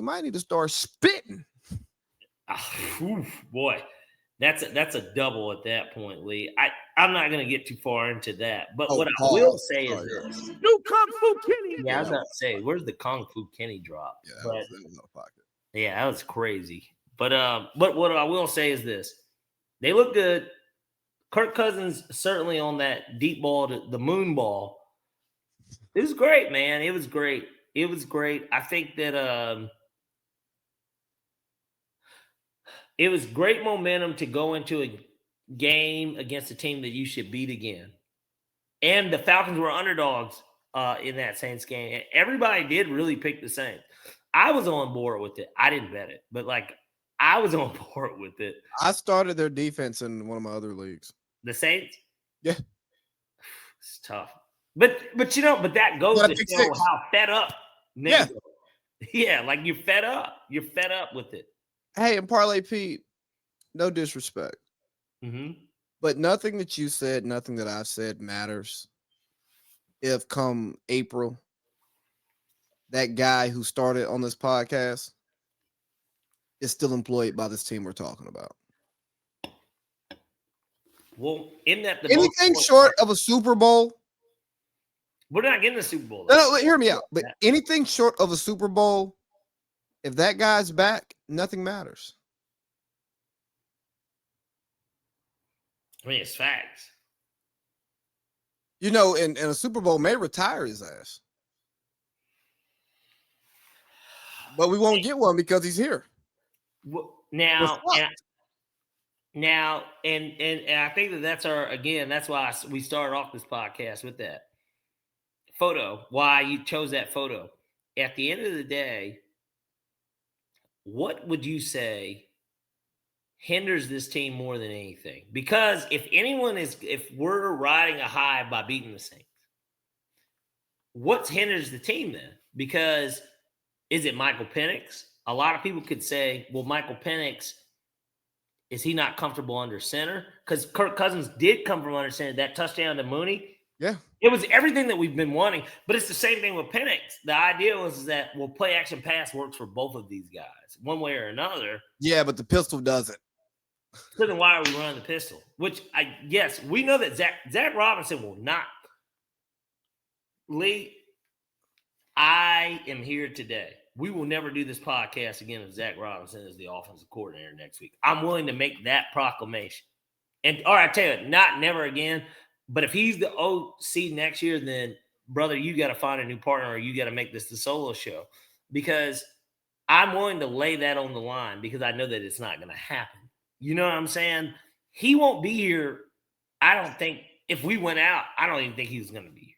might need to start spitting. Boy, that's a double at that point, Lee. I'm not going to get too far into that, but what I will say is this: New Kung Fu Kenny. Yeah, I was about to say, where's the Kung Fu Kenny drop? Yeah, that was out of pocket. Yeah, that was crazy. But what I will say is this: they look good. Kirk Cousins certainly on that deep ball, the moon ball. It was great, man. It was great. It was great. I think that it was great momentum to go into a game against a team that you should beat again. And the Falcons were underdogs in that Saints game. Everybody did really pick the Saints. I was on board with it. I didn't bet it, but I was on board with it. I started their defense in one of my other leagues. The Saints? Yeah. It's tough. But that goes to show how fed up. Yeah. Yeah, like you're fed up. You're fed up with it. Hey, and Parlay Pete, no disrespect. Mm-hmm. But nothing that you said, nothing that I've said matters if come April, that guy who started on this podcast is still employed by this team we're talking about. Well, isn't that the anything short of a Super Bowl? We're not getting a Super Bowl. No, hear me out. But anything short of a Super Bowl, if that guy's back, nothing matters. I mean, it's facts. And a Super Bowl may retire his ass. But we won't get one because he's here. Now, and I think that's that's why we started off this podcast with that photo, why you chose that photo. At the end of the day, what would you say hinders this team more than anything? Because if we're riding a high by beating the Saints, what hinders the team then? Because is it Michael Penix? A lot of people could say, well, Michael Penix, is he not comfortable under center? Because Kirk Cousins did come from under center. That touchdown to Mooney, yeah, it was everything that we've been wanting. But it's the same thing with Penix. The idea was that, well, play action pass works for both of these guys, one way or another. Yeah, but the pistol doesn't. So then why are we running the pistol? Which we know that Zach Robinson will not. Lee, I am here today. We will never do this podcast again if Zach Robinson is the offensive coordinator next week. I'm willing to make that proclamation. And all right, I tell you, not never again. But if he's the OC next year, then brother, you got to find a new partner, or you got to make this the solo show. Because I'm willing to lay that on the line because I know that it's not going to happen. You know what I'm saying? He won't be here. I don't think if we went out, I don't even think he was going to be here.